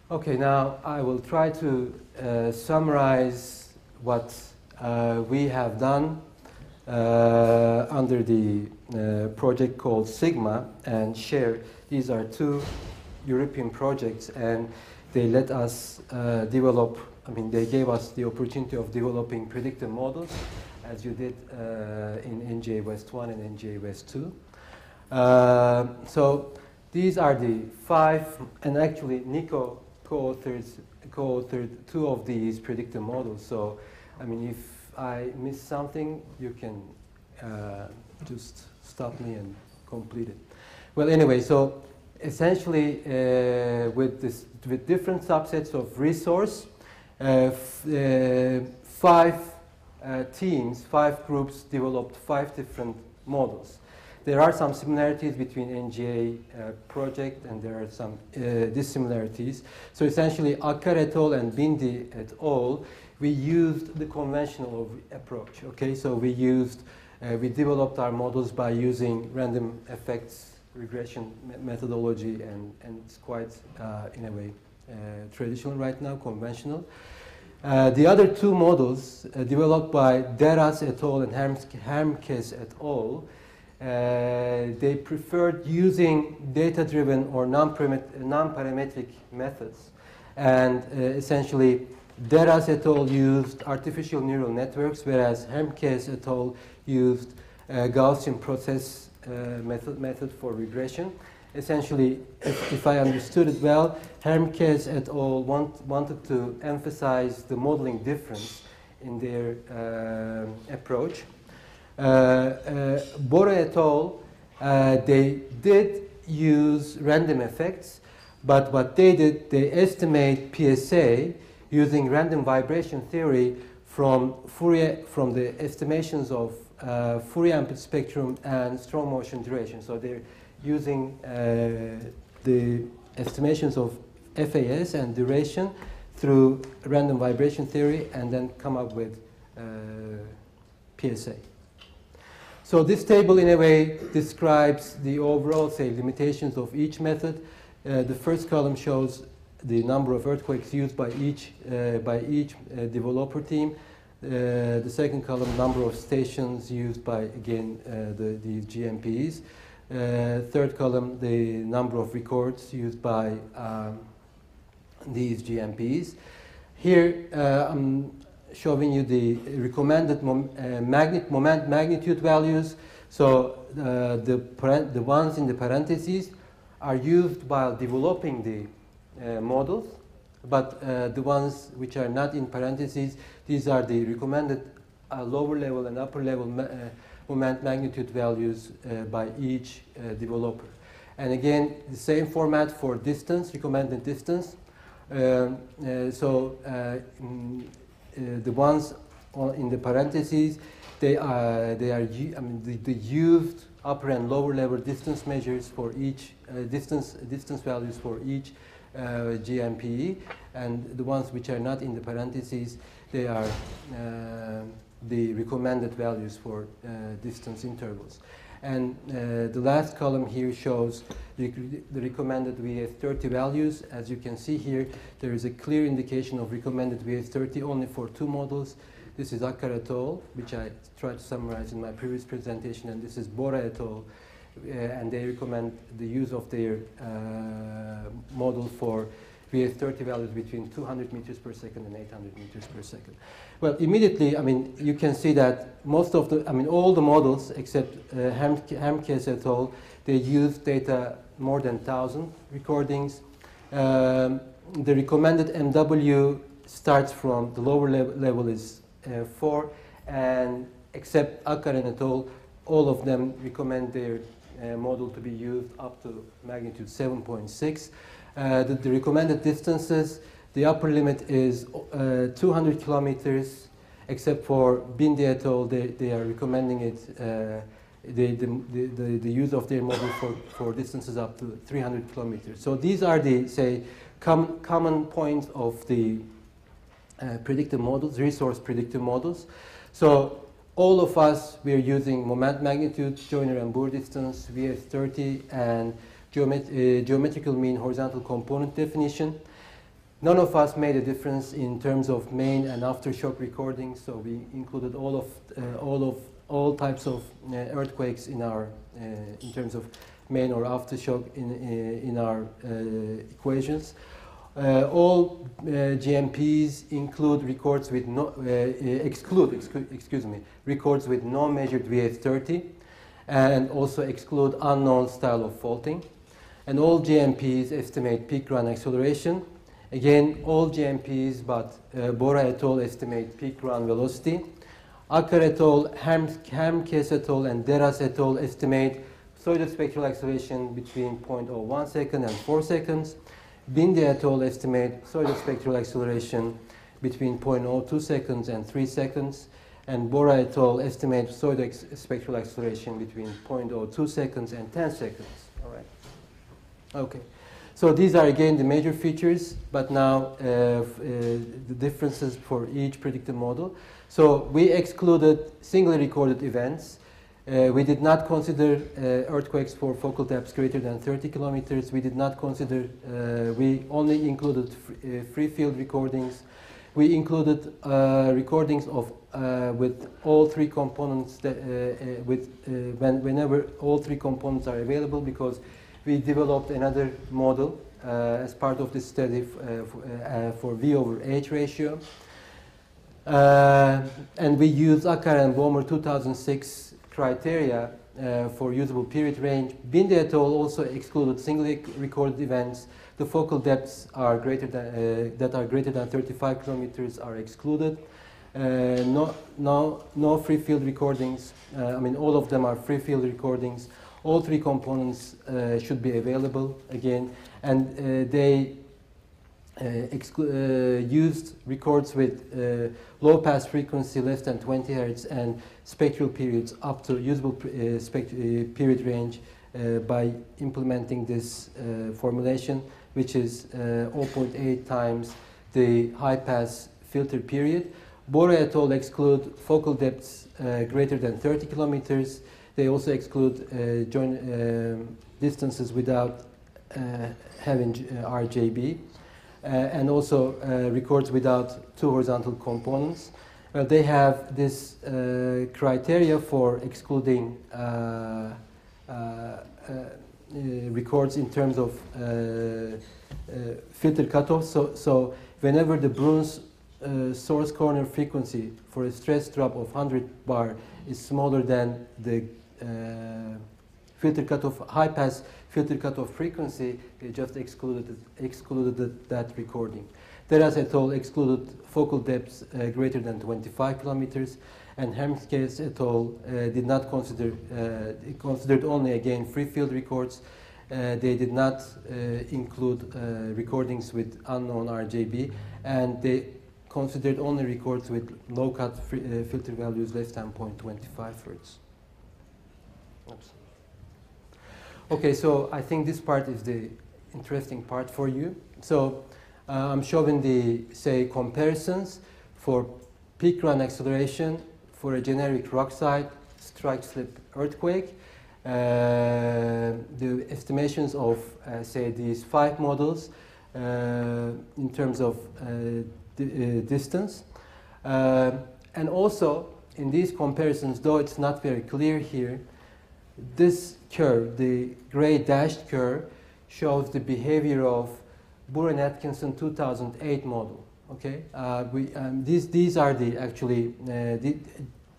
Okay, now I will try to summarize what we have done under the project called Sigma and Share. These are two European projects, and they let us develop, they gave us the opportunity of developing predictive models, as you did in NJ West 1 and NJ West 2. So these are the 5, and actually Nico co-authored 2 of these predictive models. So, if I miss something, you can just stop me and complete it. Well, anyway, so essentially with different subsets of resource, 5 teams, 5 groups developed 5 different models. There are some similarities between NGA project, and there are some dissimilarities. So essentially, Akkar et al. And Bindi et al., we used the conventional approach. Okay, so we developed our models by using random effects regression methodology, and it's quite, in a way, traditional right now, conventional. The other 2 models developed by Deras et al. And Hermkes et al., they preferred using data-driven or non-parametric methods. And essentially, Deras et al. Used artificial neural networks, whereas Hermkes et al. Used Gaussian process method for regression. Essentially, if I understood it well, Hermkes et al. Wanted to emphasize the modeling difference in their approach. Bora et al., they did use random effects, but what they did, they estimate PSA using random vibration theory from the estimations of Fourier amplitude spectrum and strong motion duration. So they're using the estimations of FAS and duration through random vibration theory, and then come up with PSA. So this table, in a way, describes the overall, say, limitations of each method. The first column shows the number of earthquakes used by each developer team. The second column, number of stations used by, again, the GMPEs. Third column, the number of records used by these GMPEs. Here, I'm showing you the recommended magnitude values. So the ones in the parentheses are used while developing the models, but the ones which are not in parentheses, these are the recommended lower level and upper level moment magnitude values by each developer. And again, the same format for distance, recommended distance. The ones in the parentheses, the used upper and lower level distance measures for each distance values for each GMPE, and the ones which are not in the parentheses, they are the recommended values for distance intervals. And the last column here shows the recommended VS30 values. As you can see here, there is a clear indication of recommended VS30 only for 2 models. This is Akkar et al., which I tried to summarize in my previous presentation, and this is Bora et al., and they recommend the use of their model for VS30 values between 200 meters per second and 800 meters per second. Well, immediately, you can see that most of all the models except Hermkes et al., they use data more than 1,000 recordings. The recommended MW starts from the lower level is 4, and except Akkar et al., all of them recommend their model to be used up to magnitude 7.6. The recommended distances, the upper limit is 200 kilometers, except for Bindi et al., they are recommending it, the use of their model for distances up to 300 kilometers. So these are the, say, common points of the predictive models, resource predictive models. So all of us, we are using moment magnitude, Joyner and Bour distance, VS30, and geometrical mean horizontal component definition. None of us made a difference in terms of main and aftershock recordings, so we included all types of earthquakes in our in terms of main or aftershock in our equations. All GMPs include records with no excuse me, records with no measured VS30, and also exclude unknown style of faulting. And all GMPs estimate peak run acceleration. Again, all GMPs, but Bora et al. Estimate peak run velocity. Akkar et al., Hermkes et al., and Deras et al. Estimate pseudospectral acceleration between 0.01 second and 4 seconds. Bindi et al. Estimate pseudospectral acceleration between 0.02 seconds and 3 seconds. And Bora et al. Estimate pseudospectral acceleration between 0.02 seconds and 10 seconds. All right. Okay. So these are again the major features, but now the differences for each predictive model. So we excluded singly recorded events. We did not consider earthquakes for focal depths greater than 30 kilometers. We did not consider, we only included free field recordings. We included recordings of with all three components that, whenever all three components are available, because we developed another model as part of this study for V over H ratio. And we used Akkar and Boehmer 2006 criteria for usable period range. Bindi et al. Also excluded singly recorded events. The focal depths are greater than, that are greater than 35 kilometers are excluded. No free field recordings. I mean, all of them are free field recordings. All three components should be available again, and they used records with low pass frequency less than 20 Hz and spectral periods up to usable period range by implementing this formulation, which is 0.8 times the high pass filter period. Bora et al. Exclude focal depths greater than 30 kilometers. They also exclude distances without having RJB, and also records without two horizontal components. They have this criteria for excluding records in terms of filter cutoff. So whenever the Bruns source corner frequency for a stress drop of 100 bar is smaller than the filter cutoff, high pass filter cutoff frequency, they just excluded that recording. Deras et al. Excluded focal depths greater than 25 kilometers, and Hermkes et al. Did not consider, considered only again free field records. They did not include recordings with unknown RJB, and they considered only records with low cut filter values less than 0.25 Hz. Oops. Okay, so I think this part is the interesting part for you. So I'm showing the, say, comparisons for peak run acceleration for a generic rock-side strike-slip earthquake. The estimations of, say, these 5 models in terms of distance. And also, in these comparisons, though it's not very clear here, this curve, the gray dashed curve, shows the behavior of Buren-Atkinson 2008 model. Okay, these are the actually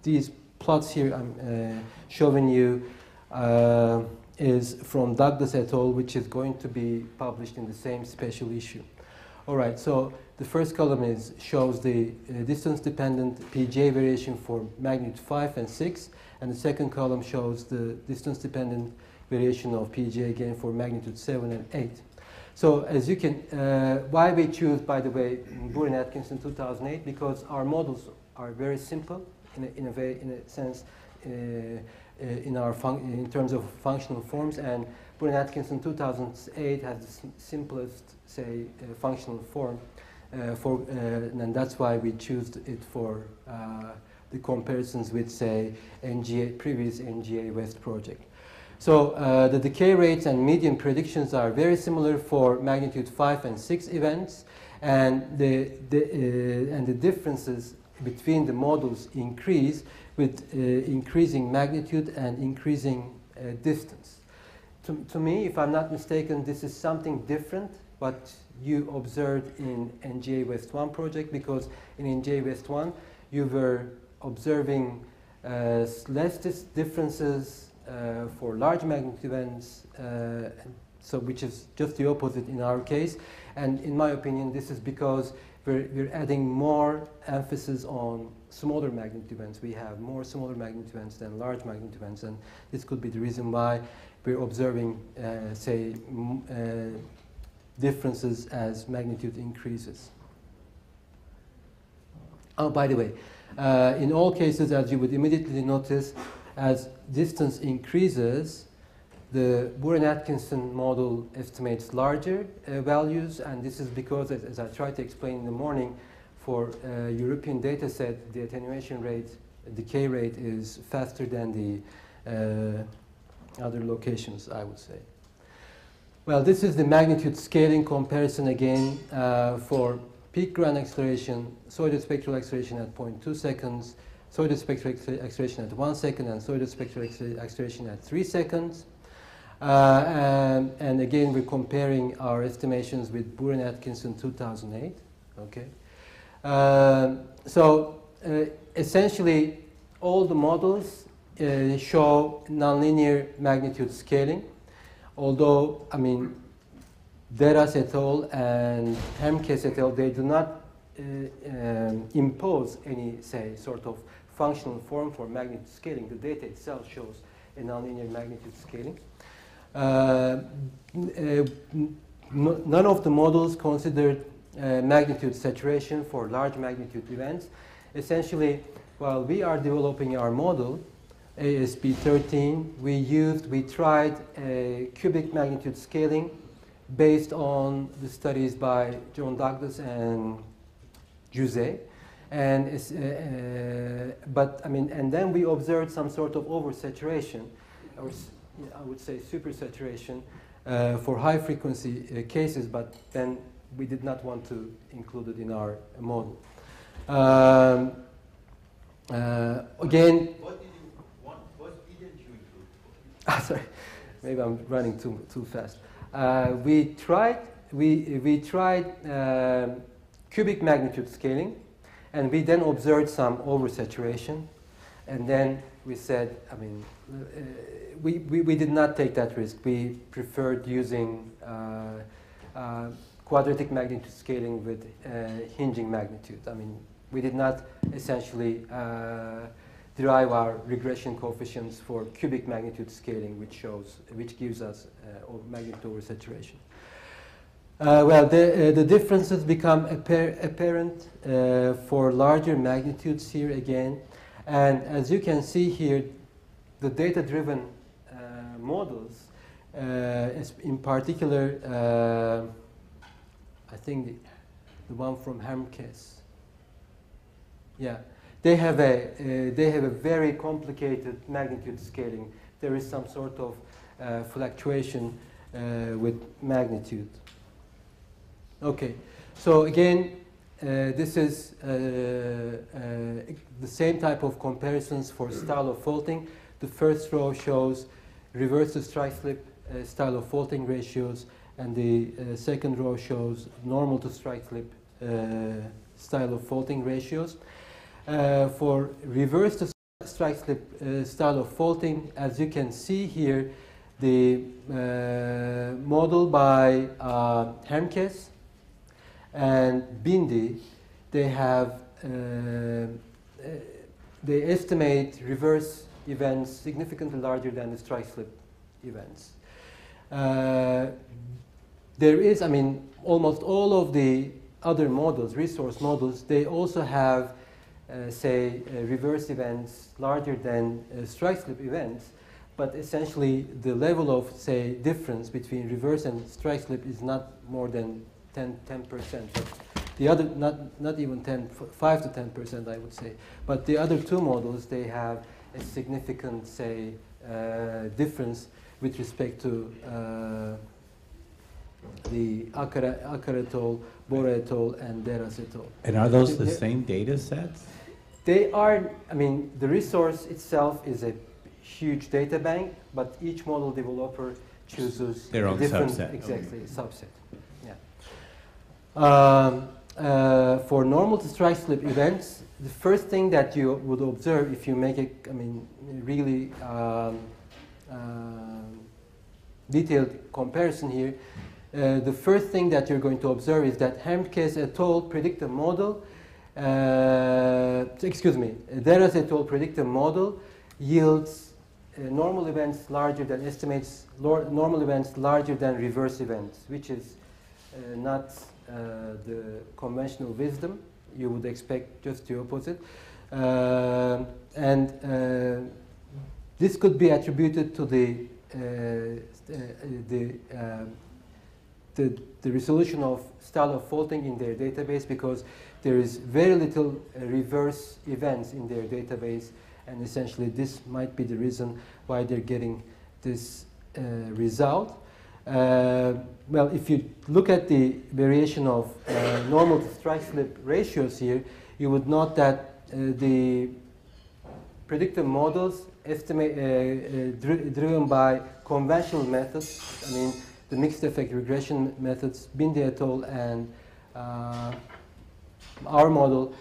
these plots here I'm showing you is from Douglas et al., which is going to be published in the same special issue. All right, so the first column shows the distance-dependent PGA variation for magnitude 5 and 6, and the second column shows the distance-dependent variation of PGA again for magnitude 7 and 8. So as you can, why we choose, by the way, Buren-Atkinson 2008, because our models are very simple in a sense, in terms of functional forms, and Buren-Atkinson 2008 has the simplest, say, functional form, and that's why we choose it for the comparisons with, say, previous NGA West project. So the decay rates and median predictions are very similar for magnitude 5 and 6 events, and the differences between the models increase with increasing magnitude and increasing distance. To me, if I'm not mistaken, this is something different what you observed in NGA West 1 project, because in NGA West 1 you were observing less differences for large magnitude events, so which is just the opposite in our case. And in my opinion, this is because we're adding more emphasis on smaller magnitude events. We have more smaller magnitude events than large magnitude events, and this could be the reason why we're observing, say, differences as magnitude increases. Oh, by the way, in all cases, as you would immediately notice, as distance increases, the Buren-Atkinson model estimates larger values, and this is because, as I tried to explain in the morning, for European data set, the attenuation rate, decay rate is faster than the other locations, I would say. Well, this is the magnitude scaling comparison again for peak ground acceleration, solid spectral acceleration at 0.2 seconds, solid spectral acceleration at 1 second, and solid spectral acceleration at 3 seconds. And again, we're comparing our estimations with Buren-Atkinson 2008. Okay. Essentially, all the models show nonlinear magnitude scaling. Although, I mean, Deras et al. And Hermkes et al., they do not impose any, say, sort of functional form for magnitude scaling. The data itself shows a nonlinear magnitude scaling. None of the models considered magnitude saturation for large magnitude events. Essentially, while we are developing our model, ASP13, we tried a cubic magnitude scaling based on the studies by John Douglas and Jose, and and then we observed some sort of oversaturation, or I would say supersaturation for high frequency cases, but then we did not want to include it in our model. Again. Sorry, maybe I'm running too fast. We tried cubic magnitude scaling, and we then observed some oversaturation, and then we said, I mean, we did not take that risk. We preferred using quadratic magnitude scaling with hinging magnitude. I mean, we did not essentially derive our regression coefficients for cubic magnitude scaling, which gives us magnitude oversaturation. Well, the differences become apparent for larger magnitudes here again, and as you can see here, the data-driven models, in particular, I think the one from Hermkes, yeah. They have a very complicated magnitude scaling. There is some sort of fluctuation with magnitude. Okay, so again, this is the same type of comparisons for style of faulting. The first row shows reverse to strike slip style of faulting ratios, and the second row shows normal to strike slip style of faulting ratios. For reverse to strike slip style of faulting, as you can see here, the model by Hermkes and Bindi, they estimate reverse events significantly larger than the strike slip events. There is, I mean, almost all of the other models, resource models, they also have say reverse events larger than strike slip events, but essentially the level of, say, difference between reverse and strike slip is not more than 10%. The other, not even 5 to 10%, I would say. But the other two models, they have a significant, say, difference with respect to the Akkar et al., Bora et al., and Deras et al. And are those the same data sets? They are, I mean, the resource itself is a huge data bank, but each model developer chooses their own different, subset. exactly, subset. Yeah. For normal to strike slip events, the first thing that you would observe if you make a, I mean, really detailed comparison here, the first thing that you're going to observe is that Hermkes et al. Predict a model, Deras et al. Predict a model yields normal events larger than estimates, normal events larger than reverse events, which is not the conventional wisdom. You would expect just the opposite. This could be attributed to the resolution of style of faulting in their database, because there is very little reverse events in their database, and essentially this might be the reason why they're getting this result. Well, if you look at the variation of normal to strike slip ratios here, you would note that the predictive models driven by conventional methods, I mean the mixed effect regression methods, Bindi et al. And our model,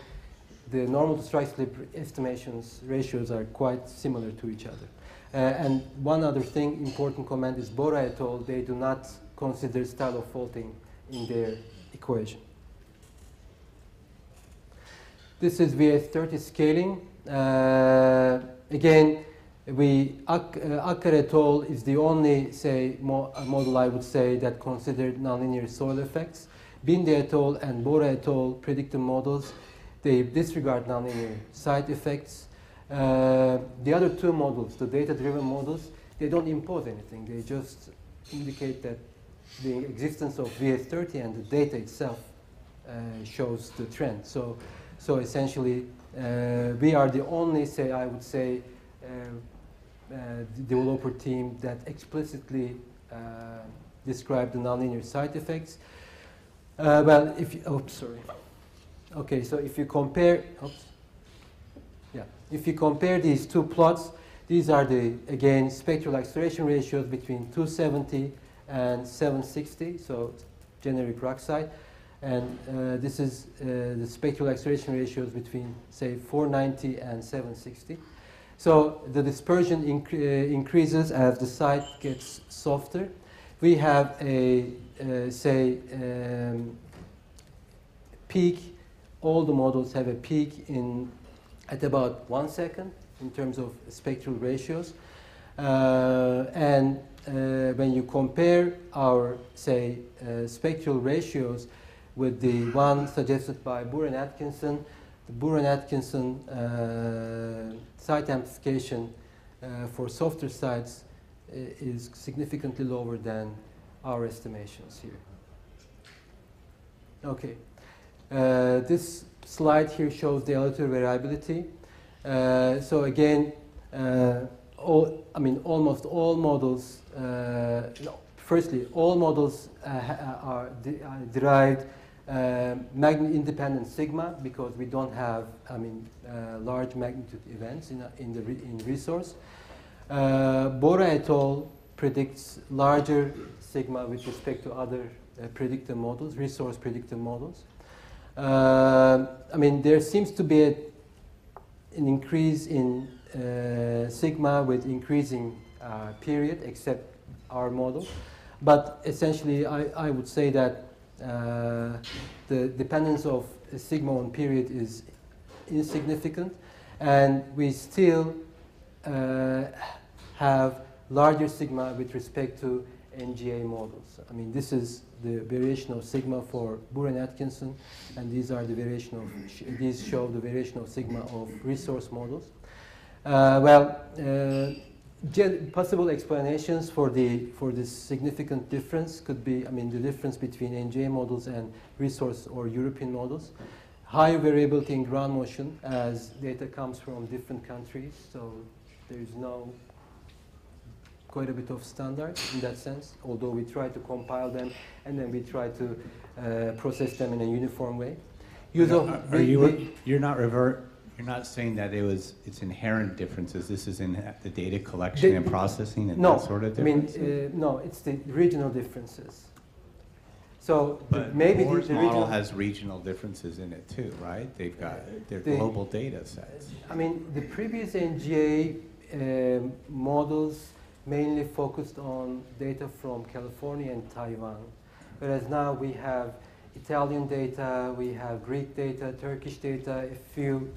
the normal to strike slip estimations ratios are quite similar to each other. And one other thing, important comment, is Bora et al. They do not consider style of faulting in their equation. This is VS30 scaling. Again, Akkar et al. Is the only, say, model I would say that considered nonlinear soil effects. Bindi et al. And Bora et al. Predictive models, they disregard nonlinear side effects. The other two models, the data-driven models, they don't impose anything. They just indicate that the existence of VS30 and the data itself shows the trend. So essentially, we are the only, say, I would say, developer team that explicitly describe the nonlinear side effects. Well, if you, oh, sorry. Okay, so if you compare, if you compare these two plots, these are the, again, spectral acceleration ratios between 270 and 760, so generic rock side. And this is the spectral acceleration ratios between, say, 490 and 760. So the dispersion increases as the site gets softer. We have a, peak. All the models have a peak at about 1 second in terms of spectral ratios. And when you compare our, say, spectral ratios with the one suggested by Burr and Atkinson, the Burr and Atkinson site amplification for softer sites is significantly lower than our estimations here. Okay. This slide here shows the relative variability. So again, almost all models, firstly, all models are derived magnitude-independent sigma, because we don't have, large magnitude events in resource. Bora et al. Predicts larger sigma with respect to other predictive models, resource predictive models. There seems to be an increase in sigma with increasing period, except our model. But essentially, I would say that the dependence of sigma on period is insignificant, and we still have larger sigma with respect to NGA models. This is the variation of sigma for Burr and Atkinson, and these are the variation of these show the variation of sigma of resource models. Possible explanations for this significant difference could be, the difference between NGA models and resource or European models. High variability in ground motion, as data comes from different countries, so there is no quite a bit of standards in that sense, although we try to compile them and then we try to process them in a uniform way. You're not saying that it's inherent differences. This is in the data collection and processing and that sort of difference? No, it's the regional differences. So but maybe Moore's the model has regional differences in it too, right? They've got their global data sets. I mean, the previous NGA models mainly focused on data from California and Taiwan, whereas now we have Italian data, we have Greek data, Turkish data, a few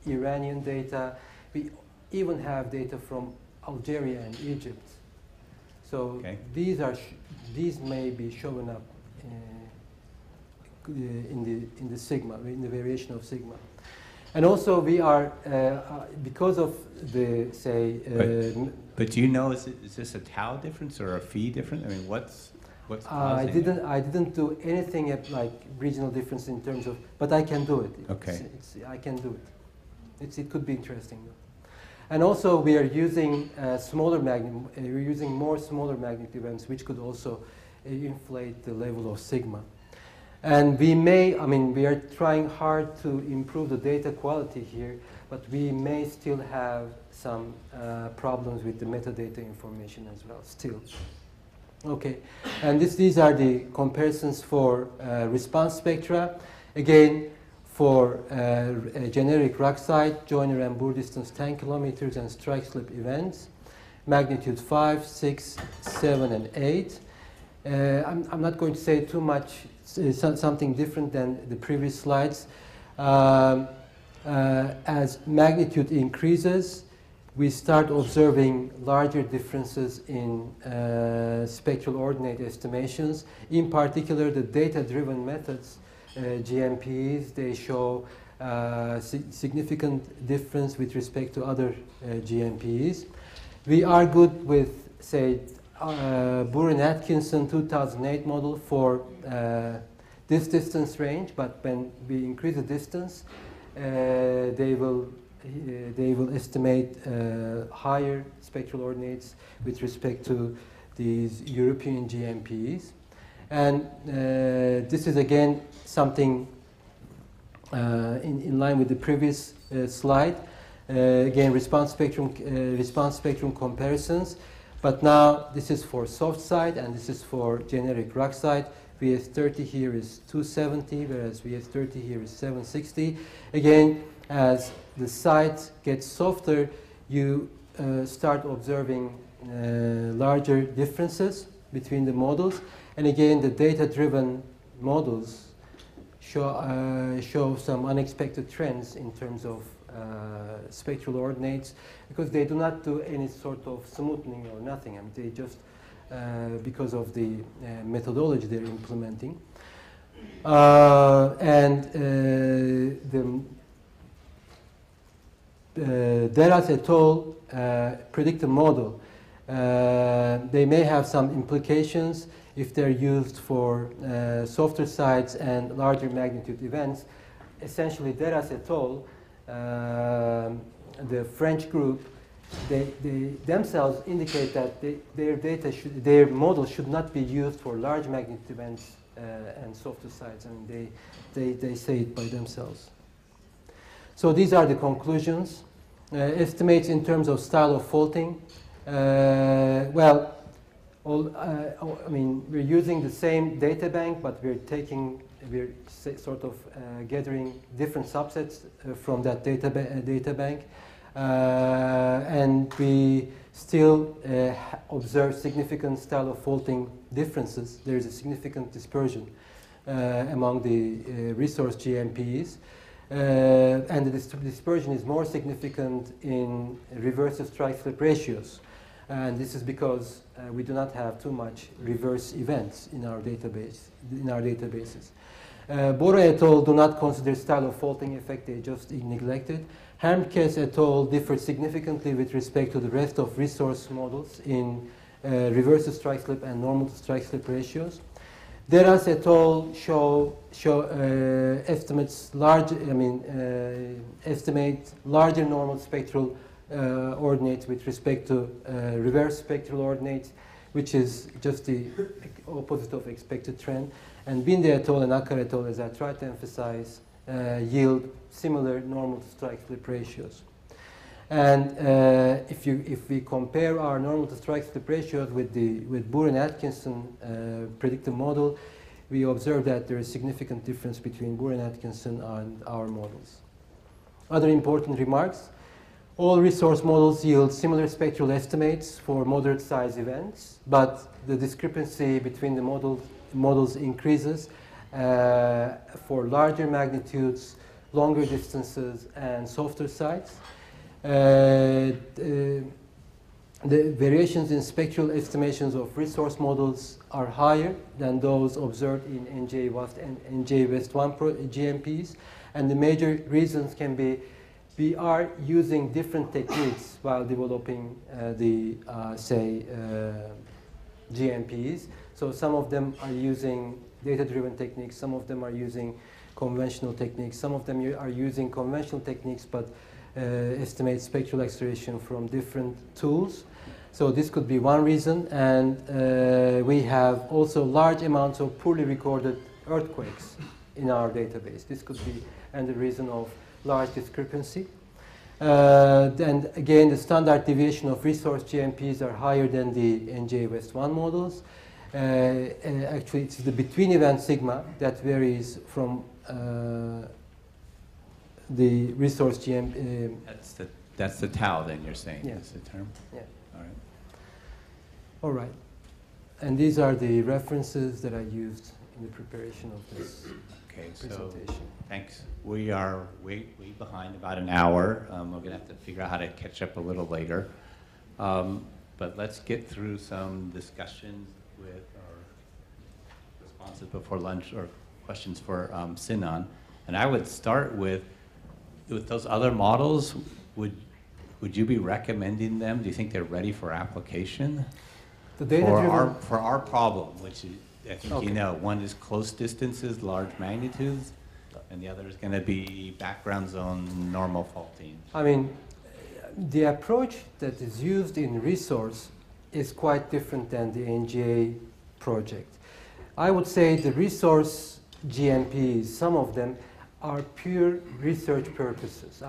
Iranian data. We even have data from Algeria and Egypt. So these may be showing up in the sigma, in the variation of sigma. And also we are, because of the, say... but do you know, is this a tau difference or a phi difference? I mean, what's causing it? I didn't do anything like regional difference in terms of, but I can do it. Okay. I can do it. It could be interesting though. And also we are using we're using more smaller magnitude events, which could also inflate the level of sigma. And we are trying hard to improve the data quality here, but we may still have some problems with the metadata information as well, still. Okay, and these are the comparisons for response spectra. Again, for a generic Rock-site, Joyner and Bour distance 10 kilometers and strike slip events, magnitude 5, 6, 7, and 8. I'm not going to say too much, something different than the previous slides. As magnitude increases, we start observing larger differences in spectral ordinate estimations. In particular, the data-driven methods, GMPEs, they show significant difference with respect to other GMPEs. We are good with, say, Bour and Atkinson 2008 model for this distance range, but when we increase the distance, they will estimate higher spectral ordinates with respect to these European GMPEs. And this is again something in line with the previous slide. Again, response spectrum comparisons. But now this is for soft site and this is for generic Rock-site. VS30 here is 270, whereas VS30 here is 760. Again, as the site gets softer, you start observing larger differences between the models. And again, the data-driven models show some unexpected trends in terms of spectral ordinates, because they do not do any sort of smoothing or nothing. I mean, they just, because of the methodology they're implementing. Deras et al. Predictive model. They may have some implications if they're used for softer sites and larger magnitude events. Essentially, Deras et al., the French group, they themselves indicate that their model should not be used for large magnitude events and softer sites. I mean, they say it by themselves. So these are the conclusions. Estimates in terms of style of faulting. I mean, we're using the same data bank, but we're sort of gathering different subsets from that data bank. And we still observe significant style of faulting differences. There is a significant dispersion among the resource GMPEs. And the dispersion is more significant in reverse strike slip ratios. And this is because we do not have too much reverse events in our databases. Bora et al. Do not consider style of faulting effect, they just neglect it. Hermkes et al. Differ significantly with respect to the rest of resource models in reverse strike slip and normal to strike slip ratios. Deras et al. Estimate larger normal spectral ordinates with respect to reverse spectral ordinates, which is just the opposite of expected trend. And Binde et al. And Akkar et al., as I tried to emphasize, yield similar normal to strike slip ratios. And if we compare our normal to strike slip ratios with Boor and Atkinson predictive model, we observe that there is significant difference between Boor and Atkinson and our models. Other important remarks: all resource models yield similar spectral estimates for moderate size events, but the discrepancy between the models increases for larger magnitudes, longer distances, and softer sites. The variations in spectral estimations of resource models are higher than those observed in NJ-West1 GMPs, and the major reasons can be we are using different techniques while developing GMPs. So some of them are using data-driven techniques, some of them are using conventional techniques, some of them are using conventional techniques but estimate spectral acceleration from different tools. So this could be one reason, and we have also large amounts of poorly recorded earthquakes in our database. This could be another reason of large discrepancy. Then again, the standard deviation of resource GMPs are higher than the NJ-West1 models. Actually, it's the between event sigma that varies from the resource GMP. That's the tau, then, you're saying, yeah. is the term? Yeah. All right. All right. And these are the references that I used in the preparation of this presentation. So thanks. We are way behind, about an hour. We're going to have to figure out how to catch up a little later. But let's get through some discussions with our responses before lunch, or questions for Sinan. And I would start with those other models. Would you be recommending them? Do you think they're ready for application? The data for our problem, which is, I think you know, one is close distances, large magnitudes, and the other is going to be background zone normal faulting. I mean, the approach that is used in resource is quite different than the NGA project. I would say the resource GMPs, some of them are pure research purposes,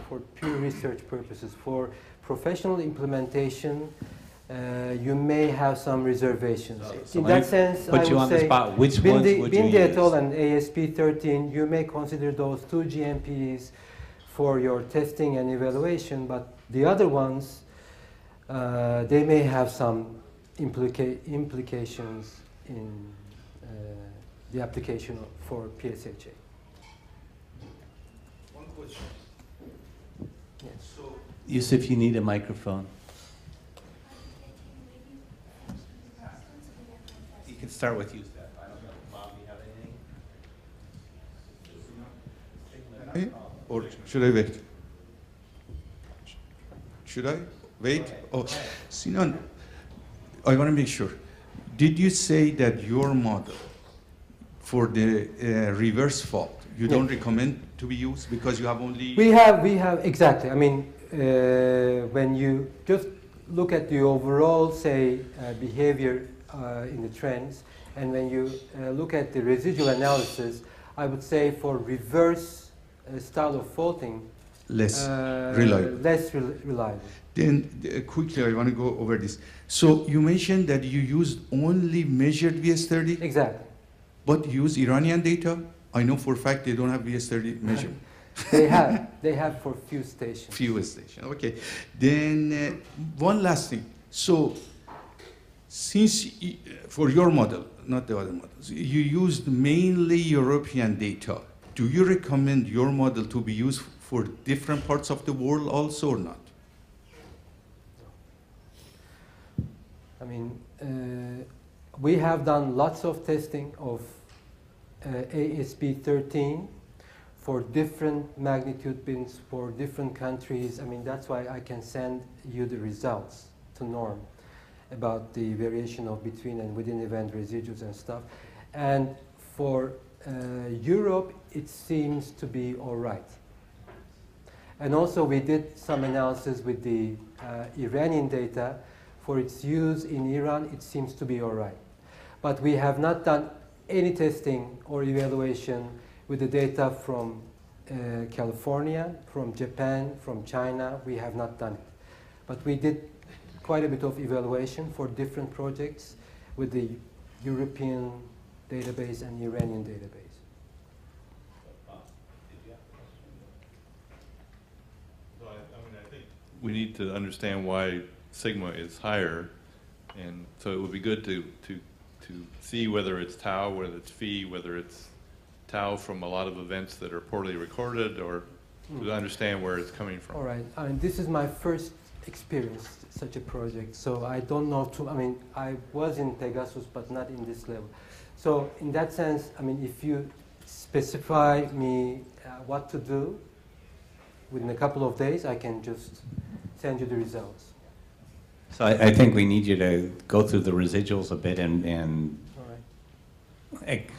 for pure research purposes. For professional implementation, you may have some reservations. So in that sense, I would say which ones would you Binde et al. use? And ASP13, you may consider those two GMPs for your testing and evaluation, but the other ones, they may have some implications in the application for PSHA. One question. Yes. So, Yusuf, you need a microphone. You can start with Yusuf. I don't know, Bob, do you have anything? or should I wait? Should I wait? Oh, Sinan, I want to make sure. Did you say that your model for the reverse fault, you don't recommend to be used because you have only... We have, exactly. I mean, when you just look at the overall, say, behavior in the trends, and when you look at the residual analysis, I would say for reverse style of faulting, less reliable. Reliable. Then quickly, I want to go over this. So you mentioned that you used only measured VS30? Exactly. But you use Iranian data? I know for a fact they don't have VS30 measured. They have for few stations. Few stations, okay. Then one last thing. So since for your model, not the other models, you used mainly European data, do you recommend your model to be used for different parts of the world also or not? I mean, we have done lots of testing of ASP13 for different magnitude bins for different countries. I mean, that's why I can send you the results to Norm about the variation of between and within event residues and stuff. And for Europe, it seems to be all right. And also we did some analysis with the Iranian data. For its use in Iran, it seems to be all right. But we have not done any testing or evaluation with the data from California, from Japan, from China. We have not done it. But we did quite a bit of evaluation for different projects with the European database and Iranian database. I think we need to understand why sigma is higher, and so it would be good to see whether it's tau, whether it's phi, whether it's tau from a lot of events that are poorly recorded, or to understand where it's coming from. All right. I mean, this is my first experience such a project, so I don't know too. I mean, I was in Pegasus, but not in this level. So in that sense, I mean, if you specify me what to do within a couple of days, I can just send you the results. So I think we need you to go through the residuals a bit, and All right.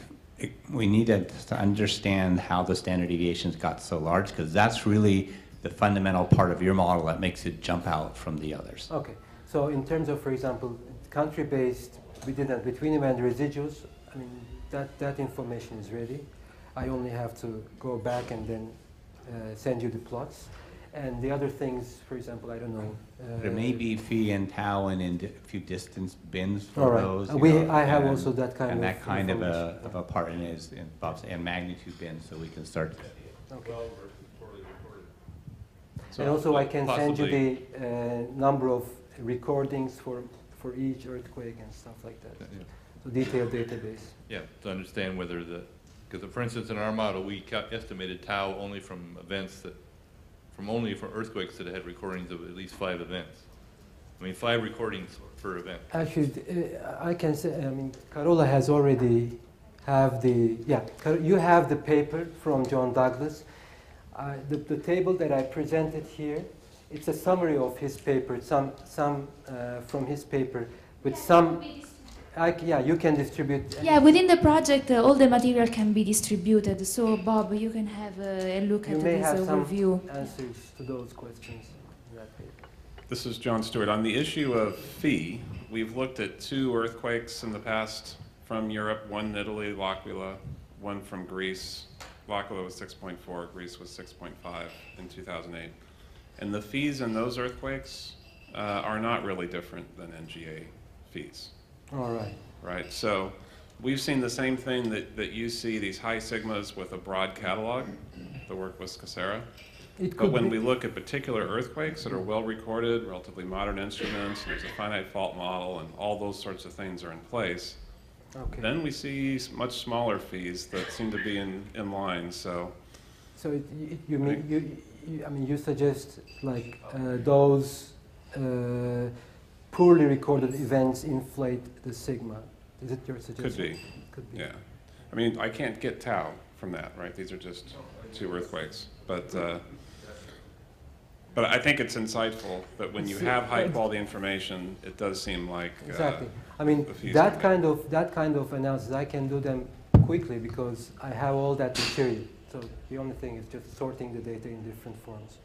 we need to understand how the standard deviations got so large, because that's really the fundamental part of your model that makes it jump out from the others. Okay. So in terms of, for example, country-based, we did that between event residuals. I mean, that information is ready. I only have to go back and then send you the plots. And the other things, for example, I don't know. There may be phi and tau and in a few distance bins for All right. those. I have also that kind and of that kind of information. a part in is in Bob's and magnitude bins, so we can start. Okay. Well versus poorly recorded. And also I can send you possibly- the number of recordings for each earthquake and stuff like that. Yeah. So detailed database. Yeah, to understand whether because for instance, in our model, we estimated tau only from events only for earthquakes that had recordings of at least 5 events. I mean, 5 recordings per event. Actually, I can say, I mean, Carola has already have the, you have the paper from John Douglas. The table that I presented here, it's a summary of his paper, some from his paper, with some, you can distribute. Yeah, within the project, all the material can be distributed. So, Bob, you can have a look at this overview. Answers to those questions in that paper. This is John Stewart. On the issue of phi, we've looked at 2 earthquakes in the past from Europe, one in Italy, L'Aquila, one from Greece. L'Aquila was 6.4, Greece was 6.5 in 2008. And the phis in those earthquakes are not really different than NGA phis. All right. Right, so we've seen the same thing that you see, these high sigmas with a broad catalog, the work with Scacera. But when we look at particular earthquakes that are well recorded, relatively modern instruments, and there's a finite fault model, and all those sorts of things are in place, then we see much smaller phis that seem to be in line. So you mean you suggest like those poorly recorded events inflate the sigma? Is it your suggestion? could be. Could be. Yeah. I mean, I can't get tau from that, right? These are just 2 earthquakes. But I think it's insightful that when you have high quality information, it does seem like Exactly. I mean, that kind of analysis, I can do them quickly because I have all that material. So the only thing is just sorting the data in different forms.